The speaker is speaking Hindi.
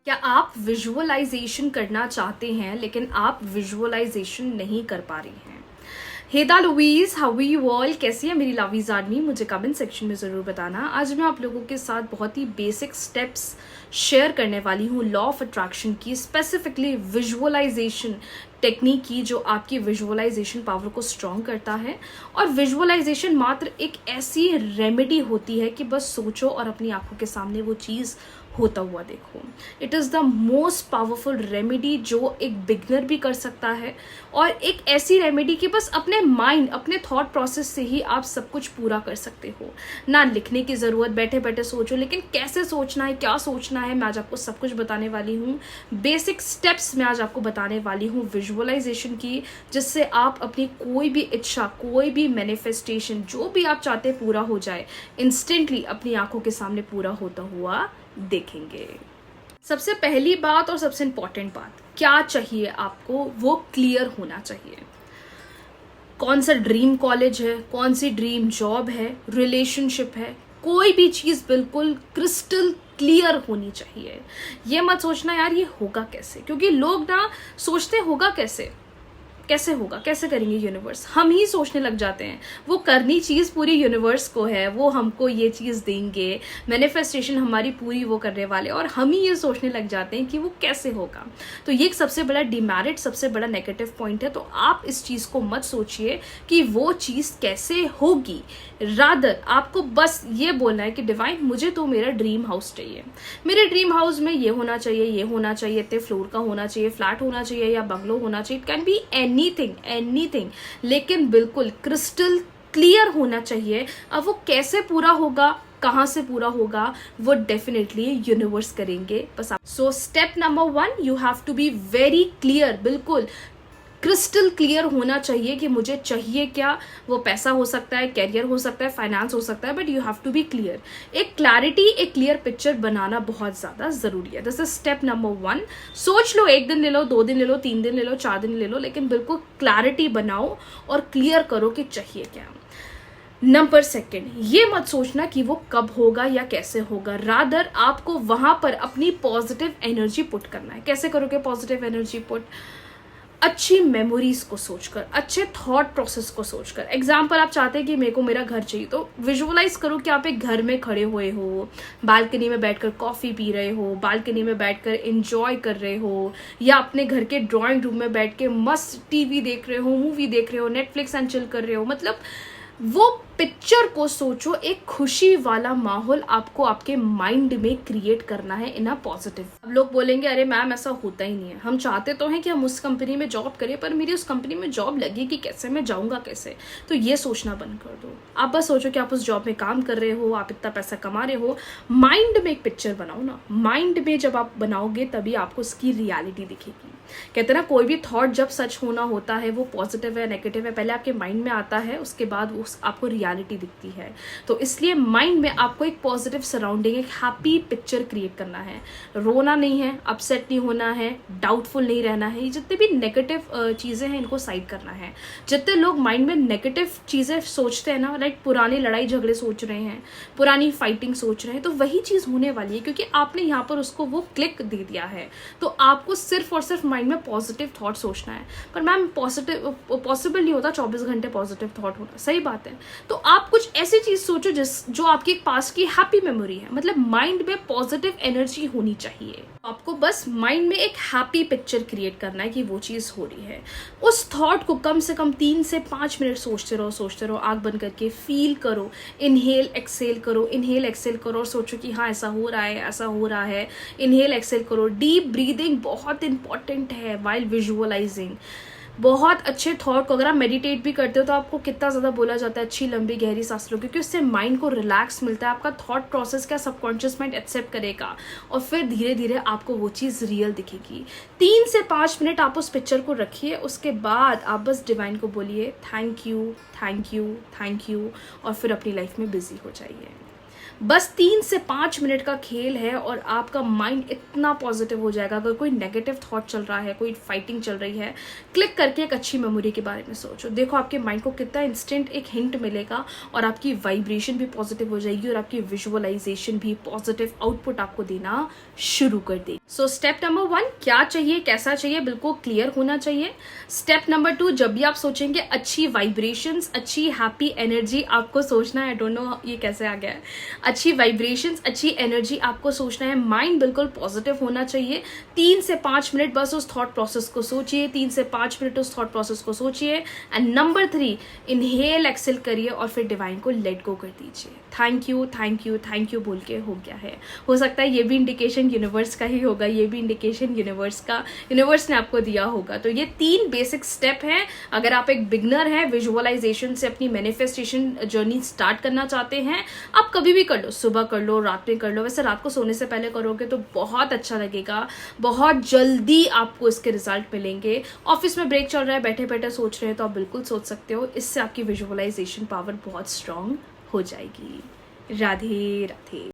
क्या आप विजुअलाइजेशन करना चाहते हैं लेकिन आप विजुअलाइजेशन नहीं कर पा रही हैं? हेदा लुईस, हाउ आर यू ऑल? कैसी है मेरी लवीज आर्मी? मुझे कमेंट सेक्शन में ज़रूर बताना। आज मैं आप लोगों के साथ बहुत ही बेसिक स्टेप्स शेयर करने वाली हूँ लॉ ऑफ अट्रैक्शन की, स्पेसिफिकली विजुअलाइजेशन टेक्निक की, जो आपकी विजुअलाइजेशन पावर को स्ट्रॉन्ग करता है। और विजुअलाइजेशन मात्र एक ऐसी रेमेडी होती है कि बस सोचो और अपनी आंखों के सामने वो चीज़ होता हुआ देखो। It is the most powerful remedy जो एक बिगनर भी कर सकता है, और एक ऐसी रेमेडी कि बस अपने माइंड, अपने थॉट प्रोसेस से ही आप सब कुछ पूरा कर सकते हो। ना लिखने की ज़रूरत, बैठे बैठे सोचो, लेकिन कैसे सोचना है, क्या सोचना है, मैं आज आपको सब कुछ बताने वाली हूँ। बेसिक स्टेप्स मैं आज आपको बताने वाली हूँ विजुअलाइजेशन की, जिससे आप अपनी कोई भी इच्छा, कोई भी मैनिफेस्टेशन, जो भी आप चाहते हैं पूरा हो जाए, इंस्टेंटली अपनी आंखों के सामने पूरा होता हुआ देखेंगे। सबसे पहली बात और सबसे इंपॉर्टेंट बात, क्या चाहिए आपको, वो क्लियर होना चाहिए। कौन सा ड्रीम कॉलेज है, कौन सी ड्रीम जॉब है, रिलेशनशिप है, कोई भी चीज बिल्कुल क्रिस्टल क्लियर होनी चाहिए। ये मत सोचना यार ये होगा कैसे, क्योंकि लोग ना सोचते होगा कैसे, कैसे होगा, कैसे करेंगे यूनिवर्स, हम ही सोचने लग जाते हैं। वो करनी चीज़ पूरी यूनिवर्स को है, वो हमको ये चीज़ देंगे, मैनिफेस्टेशन हमारी पूरी वो करने वाले, और हम ही ये सोचने लग जाते हैं कि वो कैसे होगा। तो ये एक सबसे बड़ा डिमेरिट, सबसे बड़ा नेगेटिव पॉइंट है। तो आप इस चीज़ को मत सोचिए कि वो चीज़ कैसे होगी, रादर आपको बस ये बोलना है कि डिवाइन मुझे तो मेरा ड्रीम हाउस चाहिए, मेरे ड्रीम हाउस में ये होना चाहिए, ये होना चाहिए, इतने फ्लोर का होना चाहिए, फ्लैट होना चाहिए या बंगलो होना चाहिए, इट कैन बी एनीथिंग, लेकिन बिल्कुल क्रिस्टल क्लियर होना चाहिए। अब वो कैसे पूरा होगा, कहाँ से पूरा होगा, वो डेफिनेटली यूनिवर्स करेंगे बस आप। So step number 1, you have to be very clear, बिल्कुल क्रिस्टल क्लियर होना चाहिए कि मुझे चाहिए क्या। वो पैसा हो सकता है, कैरियर हो सकता है, फाइनेंस हो सकता है, but you have to be clear. एक क्लैरिटी, एक क्लियर पिक्चर बनाना बहुत ज़्यादा ज़रूरी है। This is step number 1। सोच लो, 1 दिन ले लो, 2 दिन ले लो, 3 दिन ले लो, 4 दिन ले लो, लेकिन बिल्कुल क्लैरिटी बनाओ और क्लियर करो कि चाहिए क्या। नंबर 2, ये मत सोचना कि वो कब होगा या कैसे होगा, रादर आपको वहां पर अपनी पॉजिटिव एनर्जी पुट करना है। कैसे करोगे पॉजिटिव एनर्जी पुट? अच्छी मेमोरीज को सोचकर, अच्छे थॉट प्रोसेस को सोचकर। एग्जाम्पल, आप चाहते हैं कि मेरे को मेरा घर चाहिए, तो विजुअलाइज करो कि आप एक घर में खड़े हुए हो, बालकनी में बैठकर कॉफी पी रहे हो, बालकनी में बैठकर एंजॉय कर रहे हो, या अपने घर के ड्राइंग रूम में बैठ के मस्त टीवी देख रहे हो, मूवी देख रहे हो, नेटफ्लिक्स एंड चिल कर रहे हो। मतलब वो पिक्चर को सोचो, एक खुशी वाला माहौल आपको आपके माइंड में क्रिएट करना है इन अ पॉजिटिव। अब लोग बोलेंगे अरे मैम ऐसा होता ही नहीं है, हम चाहते तो हैं कि हम उस कंपनी में जॉब करें, पर मेरी उस कंपनी में जॉब लगेगी कैसे, मैं जाऊंगा कैसे। तो ये सोचना बंद कर दो। आप बस सोचो कि आप उस जॉब में काम कर रहे हो, आप इतना पैसा कमा रहे हो। माइंड में एक पिक्चर बनाओ ना, माइंड में जब आप बनाओगे तभी आपको उसकी रियलिटी दिखेगी। कहते हैं ना, कोई भी थॉट जब सच होना होता है, वो पॉजिटिव है नेगेटिव है, पहले आपके माइंड में आता है, उसके बाद वो आपको रियलिटी दिखती है। तो इसलिए माइंड में आपको एक पॉजिटिव सराउंडिंग, एक हैप्पी पिक्चर क्रिएट करना है। रोना नहीं है, अपसेट नहीं होना है, डाउटफुल नहीं रहना है। जितने भी नेगेटिव चीज़ें हैं इनको साइड करना है। जितने लोग माइंड में नेगेटिव चीज़ें सोचते हैं ना, लाइक पुरानी लड़ाई झगड़े सोच रहे हैं, पुरानी फाइटिंग सोच रहे हैं, तो वही चीज़ होने वाली है, क्योंकि आपने यहाँ पर उसको वो क्लिक दे दिया है। तो आपको सिर्फ और सिर्फ माइंड में पॉजिटिव थॉट सोचना है। पर मैम पॉसिबल नहीं होता 24 घंटे पॉजिटिव थॉट होना, सही बात है। तो आप कुछ ऐसी चीज सोचो जो आपकी पास्ट की हैप्पी मेमोरी है। मतलब माइंड में पॉजिटिव एनर्जी होनी चाहिए। आपको बस माइंड में एक हैप्पी पिक्चर क्रिएट करना है कि वो चीज हो रही है। उस थॉट को कम से कम 3 से 5 मिनट सोचते रहो, आंख बंद करके फील करो, इनहेल एक्सेल करो, इनहेल एक्सेल करो, और सोचो कि हाँ ऐसा हो रहा है, ऐसा हो रहा है। इनहेल एक्सेल करो। डीप ब्रीदिंग बहुत इंपॉर्टेंट है वाइल विजुअलाइजिंग। बहुत अच्छे थॉट को, अगर आप मेडिटेट भी करते हो तो आपको कितना ज़्यादा बोला जाता है अच्छी लंबी गहरी सांस लो, क्योंकि उससे माइंड को रिलैक्स मिलता है। आपका थॉट प्रोसेस क्या सबकॉन्शियस माइंड एक्सेप्ट करेगा, और फिर धीरे धीरे आपको वो चीज़ रियल दिखेगी। 3 से 5 मिनट आप उस पिक्चर को रखिए, उसके बाद आप बस डिवाइन को बोलिए thank you, thank you, thank you, और फिर अपनी लाइफ में बिजी हो जाइए। बस 3 से 5 मिनट का खेल है और आपका माइंड इतना पॉजिटिव हो जाएगा। अगर कोई नेगेटिव थॉट चल रहा है, कोई फाइटिंग चल रही है, क्लिक करके एक अच्छी मेमोरी के बारे में सोचो। देखो आपके माइंड को कितना इंस्टेंट एक हिंट मिलेगा, और आपकी वाइब्रेशन भी पॉजिटिव हो जाएगी, और आपकी विजुअलाइजेशन भी पॉजिटिव आउटपुट आपको देना शुरू कर देगी। सो स्टेप नंबर 1 क्या चाहिए, कैसा चाहिए, बिल्कुल क्लियर होना चाहिए। स्टेप नंबर 2, जब भी आप सोचेंगे अच्छी वाइब्रेशंस, अच्छी हैप्पी एनर्जी आपको सोचना है। आई डोंट नो ये कैसे आ गया है। अच्छी वाइब्रेशंस, अच्छी एनर्जी आपको सोचना है। माइंड बिल्कुल पॉजिटिव होना चाहिए। 3 से 5 मिनट बस उस थॉट प्रोसेस को सोचिए, 3 से 5 मिनट उस थॉट प्रोसेस को सोचिए। एंड नंबर 3, इनहेल एक्सेल करिए और फिर डिवाइन को लेट गो कर दीजिए। Thank you thank you thank you बोल के हो गया है। हो सकता है ये भी इंडिकेशन यूनिवर्स का ही होगा, ये भी इंडिकेशन यूनिवर्स ने आपको दिया होगा। तो ये 3 बेसिक स्टेप हैं। अगर आप एक बिगनर हैं, विजुअलाइजेशन से अपनी मैनिफेस्टेशन जर्नी स्टार्ट करना चाहते हैं, आप कभी भी कर लो, सुबह कर लो, रात में कर लो। वैसे रात को सोने से पहले करोगे तो बहुत अच्छा लगेगा, बहुत जल्दी आपको इसके रिजल्ट मिलेंगे। ऑफिस में ब्रेक चल रहा है, बैठे बैठे सोच रहे हैं तो आप बिल्कुल सोच सकते हो। इससे आपकी विजुअलाइजेशन पावर बहुत स्ट्रांग हो जाएगी। राधे राधे।